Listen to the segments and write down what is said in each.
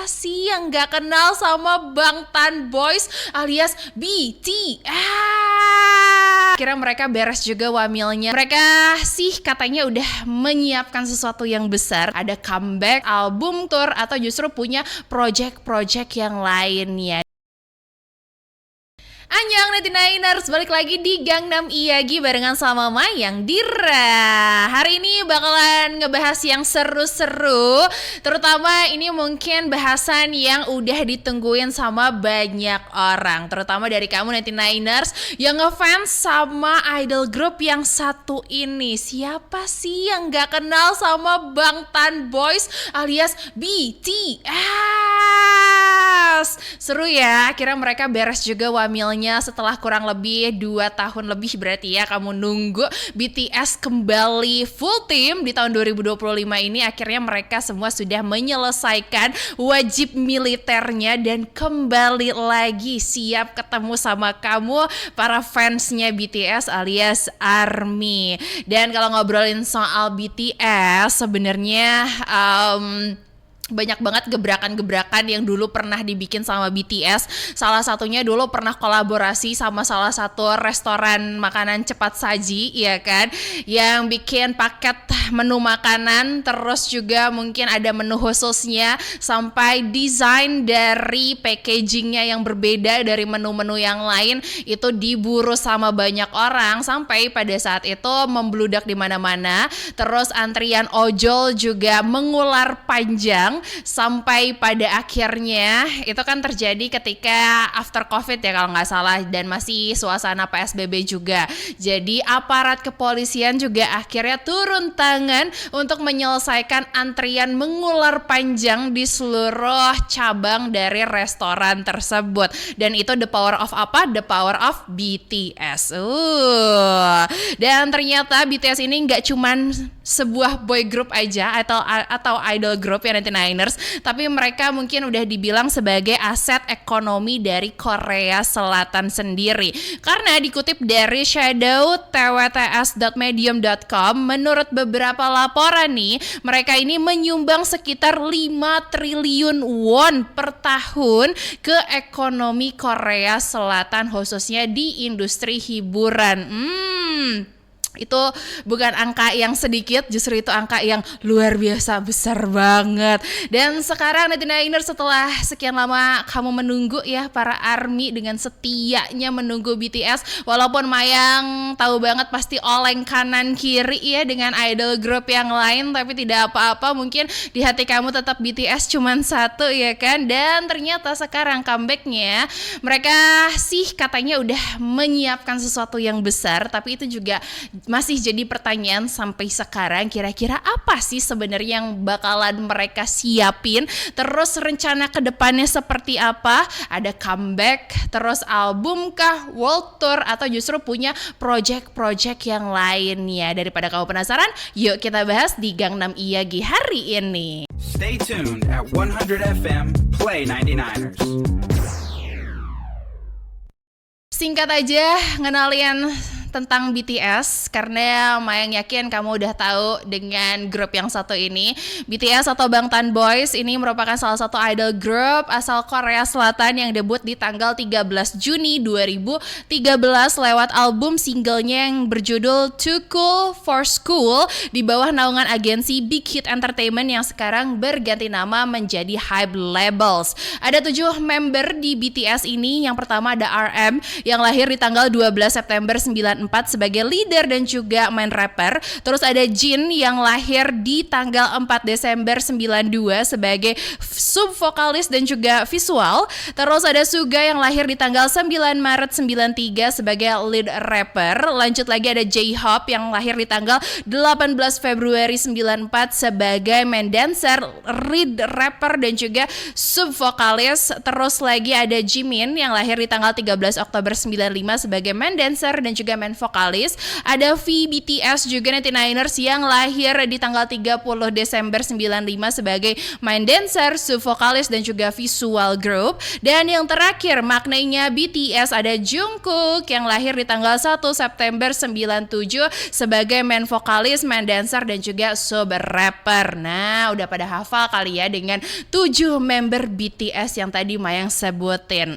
siapa sih yang gak kenal sama Bangtan Boys alias BTS? Kira mereka beres juga wamilnya. Mereka sih katanya udah menyiapkan sesuatu yang besar. Ada comeback, album tour, atau justru punya project-project yang lainnya. Annyeong 99ers, balik lagi di Gangnam Iyagi barengan sama Mayang Dira. Hari ini bakalan ngebahas yang seru-seru. Terutama ini mungkin bahasan yang udah ditungguin sama banyak orang. Terutama dari kamu 99ers yang ngefans sama idol group yang satu ini. Siapa sih yang gak kenal sama Bangtan Boys alias BTS? Seru ya, akhirnya mereka beres juga wamilnya setelah kurang lebih 2 tahun lebih berarti ya kamu nunggu BTS kembali full team di tahun 2025 ini. Akhirnya mereka semua sudah menyelesaikan wajib militernya dan kembali lagi siap ketemu sama kamu para fansnya BTS alias ARMY. Dan kalau ngobrolin soal BTS sebenarnya banyak banget gebrakan-gebrakan yang dulu pernah dibikin sama BTS. Salah satunya dulu pernah kolaborasi sama salah satu restoran makanan cepat saji, ya kan, yang bikin paket menu makanan, terus juga mungkin ada menu khususnya, sampai desain dari packagingnya yang berbeda dari menu-menu yang lain itu diburu sama banyak orang, sampai pada saat itu membludak di mana-mana. Terus antrian ojol juga mengular panjang, sampai pada akhirnya itu kan terjadi ketika after COVID ya kalau nggak salah, dan masih suasana PSBB juga. Jadi aparat kepolisian juga akhirnya turun tangan untuk menyelesaikan antrian mengular panjang di seluruh cabang dari restoran tersebut. Dan itu the power of apa? The power of BTS. Dan ternyata BTS ini nggak cuman sebuah boy group aja atau idol group ya 99ers, tapi mereka mungkin udah dibilang sebagai aset ekonomi dari Korea Selatan sendiri. Karena dikutip dari shadowtwts.medium.com, menurut beberapa laporan nih, mereka ini menyumbang sekitar 5 triliun won per tahun ke ekonomi Korea Selatan, khususnya di industri hiburan. Itu bukan angka yang sedikit, justru itu angka yang luar biasa besar banget. Dan sekarang 99ers, setelah sekian lama kamu menunggu ya para ARMY dengan setianya menunggu BTS, walaupun Mayang tahu banget pasti oleng kanan kiri ya dengan idol group yang lain, tapi tidak apa-apa, mungkin di hati kamu tetap BTS cuman satu ya kan. Dan ternyata sekarang comebacknya, mereka sih katanya udah menyiapkan sesuatu yang besar, tapi itu juga masih jadi pertanyaan sampai sekarang, kira-kira apa sih sebenarnya yang bakalan mereka siapin, terus rencana kedepannya seperti apa, ada comeback, terus album kah, world tour, atau justru punya project-project yang lainnya. Daripada kamu penasaran, yuk kita bahas di Gangnam Iyagi hari ini. Stay tuned at 100 FM Play 99ers. Singkat aja ngenalin tentang BTS, karena Mayang yakin kamu udah tahu dengan grup yang satu ini. BTS atau Bangtan Boys ini merupakan salah satu idol group asal Korea Selatan yang debut di tanggal 13 Juni 2013 lewat album singlenya yang berjudul Too Cool for School di bawah naungan agensi Big Hit Entertainment yang sekarang berganti nama menjadi Hype Labels. Ada 7 member di BTS ini. Yang pertama ada RM yang lahir di tanggal 12 September 94 sebagai leader dan juga main rapper. Terus ada Jin yang lahir di tanggal 4 Desember 92 sebagai subvokalis dan juga visual. Terus ada Suga yang lahir di tanggal 9 Maret 93 sebagai lead rapper. Lanjut lagi ada J-Hope yang lahir di tanggal 18 Februari 94 sebagai main dancer, lead rapper dan juga subvokalis. Terus lagi ada Jimin yang lahir di tanggal 13 Oktober 95 sebagai main dancer dan juga main main vokalis. Ada V BTS juga 99ers yang lahir di tanggal 30 Desember 95 sebagai main dancer, sub-vokalis dan juga visual group. Dan yang terakhir maknanya BTS ada Jungkook yang lahir di tanggal 1 September 97 sebagai main vokalis, main dancer dan juga sub-rapper. Nah, udah pada hafal kali ya dengan 7 member BTS yang tadi Mayang sebutin.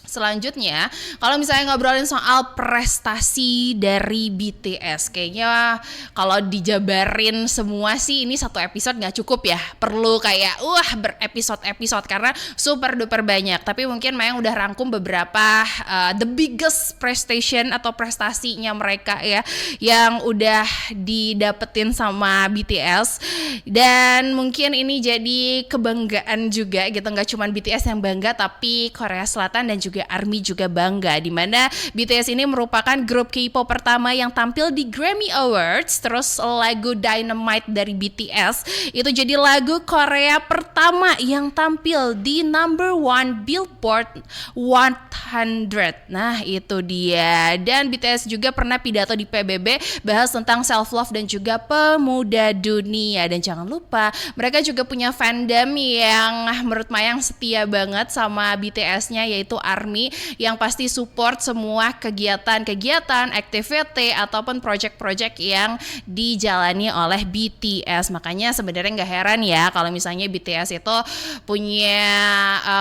Selanjutnya, kalau misalnya ngobrolin soal prestasi dari BTS, kayaknya kalau dijabarin semua sih ini satu episode nggak cukup ya. Perlu kayak berepisode-episode karena super duper banyak. Tapi mungkin Mayang udah rangkum beberapa the biggest prestation atau prestasinya mereka ya yang udah didapetin sama BTS. Dan mungkin ini jadi kebanggaan juga gitu. Nggak cuma BTS yang bangga, tapi Korea Selatan dan juga ARMY juga bangga, di mana BTS ini merupakan grup K-pop pertama yang tampil di Grammy Awards. Terus lagu Dynamite dari BTS itu jadi lagu Korea pertama yang tampil di number 1 Billboard 100. Nah itu dia. Dan BTS juga pernah pidato di PBB bahas tentang self love dan juga pemuda dunia. Dan jangan lupa mereka juga punya fandom yang menurut Mayang setia banget sama BTS-nya, yaitu ARMY, yang pasti support semua kegiatan-kegiatan, activity ataupun project-project yang dijalani oleh BTS. Makanya sebenarnya nggak heran ya kalau misalnya BTS itu punya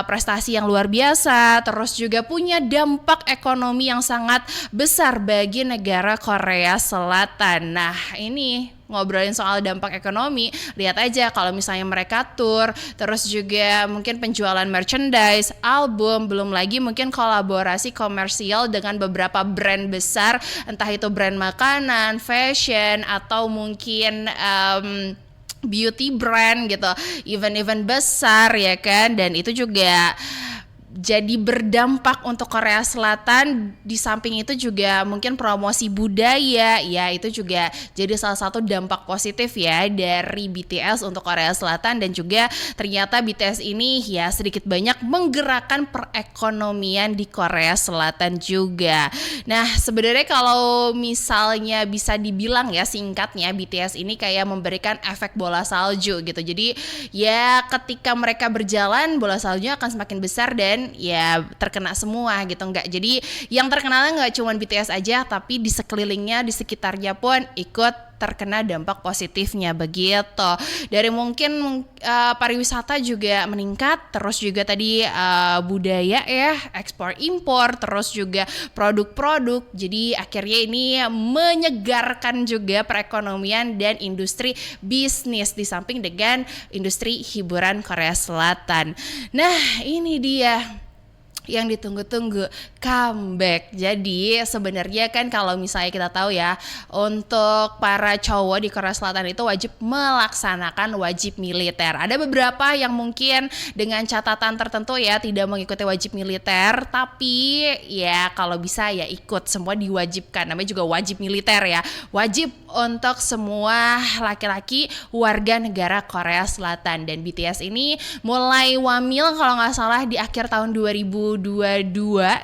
prestasi yang luar biasa, terus juga punya dampak ekonomi yang sangat besar bagi negara Korea Selatan. Nah ini ngobrolin soal dampak ekonomi, lihat aja kalau misalnya mereka tour, terus juga mungkin penjualan merchandise, album, belum lagi mungkin kolaborasi komersial dengan beberapa brand besar, entah itu brand makanan, fashion, atau mungkin beauty brand gitu, event-event besar ya kan. Dan itu juga jadi berdampak untuk Korea Selatan. Di samping itu juga mungkin promosi budaya, ya itu juga jadi salah satu dampak positif ya dari BTS untuk Korea Selatan. Dan juga ternyata BTS ini ya sedikit banyak menggerakkan perekonomian di Korea Selatan juga. Nah sebenarnya kalau misalnya bisa dibilang ya singkatnya, BTS ini kayak memberikan efek bola salju gitu. Jadi ya ketika mereka berjalan, bola saljunya akan semakin besar dan ya terkena semua gitu. Enggak, jadi yang terkenalnya nggak cuma BTS aja, tapi di sekelilingnya, di sekitarnya pun ikut terkena dampak positifnya begitu. Dari mungkin pariwisata juga meningkat, terus juga tadi budaya ya, ekspor impor, terus juga produk-produk. Jadi akhirnya ini menyegarkan juga perekonomian dan industri bisnis di samping dengan industri hiburan Korea Selatan. Nah ini dia yang ditunggu-tunggu, comeback. Jadi sebenarnya kan kalau misalnya kita tahu ya, untuk para cowok di Korea Selatan itu wajib melaksanakan wajib militer. Ada beberapa yang mungkin dengan catatan tertentu ya tidak mengikuti wajib militer, tapi ya kalau bisa ya ikut, semua diwajibkan. Namanya juga wajib militer ya, wajib untuk semua laki-laki warga negara Korea Selatan. Dan BTS ini mulai wamil kalau nggak salah di akhir tahun 2022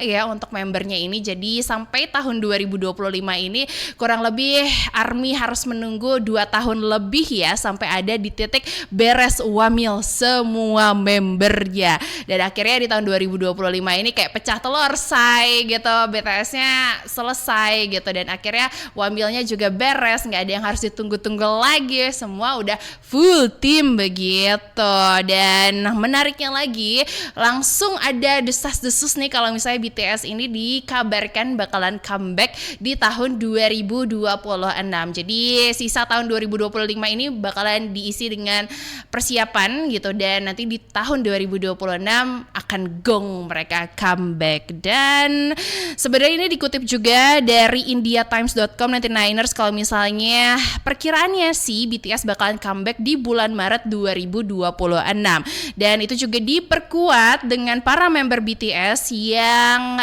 ya untuk membernya ini. Jadi sampai tahun 2025 ini kurang lebih ARMY harus menunggu 2 tahun lebih ya sampai ada di titik beres wamil semua membernya. Dan akhirnya di tahun 2025 ini kayak pecah telur say gitu, BTS-nya selesai gitu, dan akhirnya wamilnya juga beres, nggak ada yang harus ditunggu-tunggu lagi, semua udah full team begitu. Dan menariknya lagi, langsung ada desas-desus nih kalau misalnya BTS ini dikabarkan bakalan comeback di tahun 2026. Jadi sisa tahun 2025 ini bakalan diisi dengan persiapan gitu, dan nanti di tahun 2026 akan gong mereka comeback. Dan sebenarnya ini dikutip juga dari indiatimes.com 99ers kalau misalnya perkiraannya sih BTS bakalan comeback di bulan Maret 2026. Dan itu juga diperkuat dengan para member BTS yang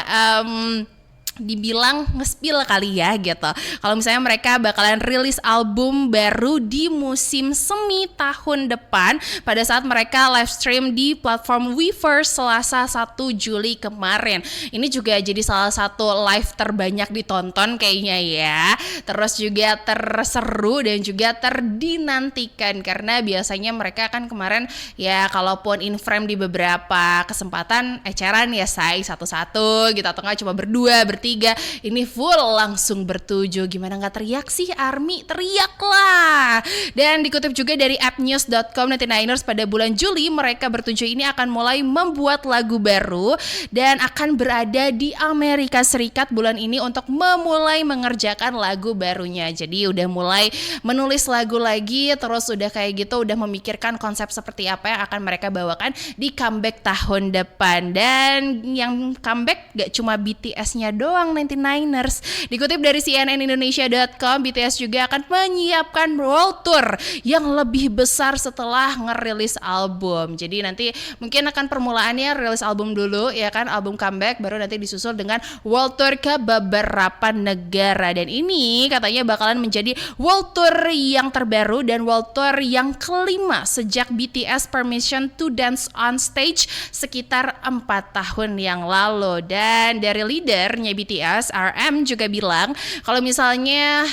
dibilang nge-spill kali ya gitu. Kalau misalnya mereka bakalan rilis album baru di musim semi tahun depan pada saat mereka live stream di platform Weverse Selasa 1 Juli kemarin. Ini juga jadi salah satu live terbanyak ditonton kayaknya ya. Terus juga terseru dan juga terdinantikan karena biasanya mereka kan kemarin ya kalaupun in frame di beberapa kesempatan eceran ya say satu-satu gitu atau nggak cuma berdua, bertiga, ini full langsung bertujuh. Gimana nggak teriak sih ARMY? Teriak lah. Dan dikutip juga dari appnews.com, 99ers pada bulan Juli mereka bertujuh ini akan mulai membuat lagu baru dan akan berada di Amerika Serikat bulan ini untuk memulai mengerjakan lagu barunya. Jadi udah mulai menulis lagu lagi, terus udah kayak gitu udah memikirkan konsep seperti apa yang akan mereka bawakan di comeback tahun depan. Dan yang comeback gak cuma BTS-nya doang 99ers. Dikutip dari cnnindonesia.com, BTS juga akan menyiapkan world tour yang lebih besar setelah ngerilis album. Jadi nanti mungkin akan permulaannya rilis album dulu ya kan, album comeback, baru nanti disusul dengan world tour ke beberapa negara. Dan ini katanya bakalan menjadi world tour yang terbaru dan world tour yang kelima sejak BTS Permission to Dance on Stage sekitar 4 tahun yang lalu. Dan dari leadernya BTS, RM juga bilang kalau misalnya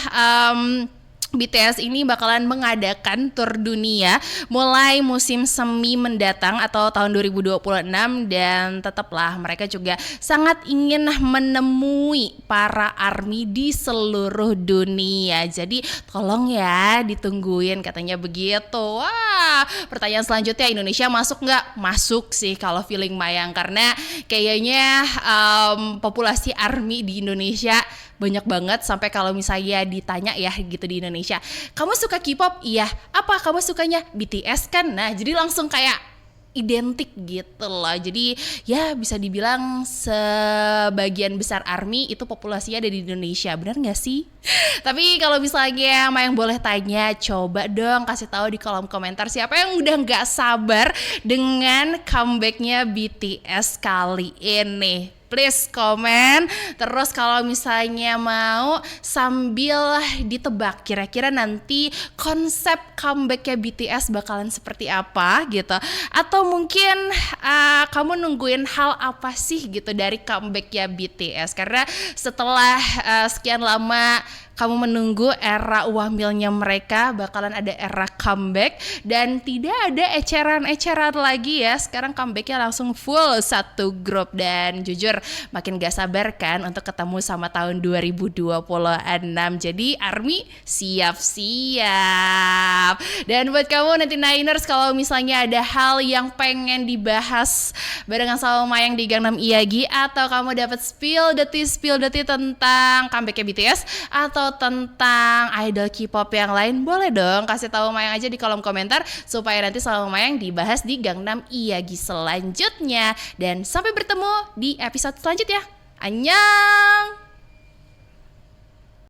BTS ini bakalan mengadakan tour dunia mulai musim semi mendatang atau tahun 2026 dan tetaplah mereka juga sangat ingin menemui para ARMY di seluruh dunia. Jadi tolong ya ditungguin katanya begitu. Wah, pertanyaan selanjutnya, Indonesia masuk nggak? Masuk sih kalau feeling Mayang karena kayaknya populasi ARMY di Indonesia banyak banget sampai kalau misalnya ditanya ya gitu di Indonesia, kamu suka K-pop? Iya. Apa kamu sukanya? BTS kan? Nah jadi langsung kayak identik gitu loh. Jadi ya bisa dibilang sebagian besar ARMY itu populasinya ada di Indonesia. Benar gak sih? Tapi kalau misalnya yang boleh tanya, coba dong kasih tahu di kolom komentar siapa yang udah gak sabar dengan comebacknya BTS kali ini. Please komen. Terus kalau misalnya mau sambil ditebak kira-kira nanti konsep comebacknya BTS bakalan seperti apa gitu. Atau mungkin kamu nungguin hal apa sih gitu dari comebacknya BTS. Karena setelah sekian lama kamu menunggu era wamilnya mereka, bakalan ada era comeback dan tidak ada eceran-eceran lagi ya. Sekarang comebacknya langsung full satu grup dan jujur makin gak sabar kan untuk ketemu sama tahun 2026. Jadi ARMY siap-siap. Dan buat kamu nanti Niners, kalau misalnya ada hal yang pengen dibahas barengan sama Mayang di Gangnam Iyagi, atau kamu dapat spill detik tentang comebacknya BTS atau tentang idol K-pop yang lain, boleh dong kasih tahu Mayang aja di kolom komentar supaya nanti sama Mayang dibahas di Gangnam Iyagi selanjutnya. Dan sampai bertemu di episode selanjutnya. Annyeong!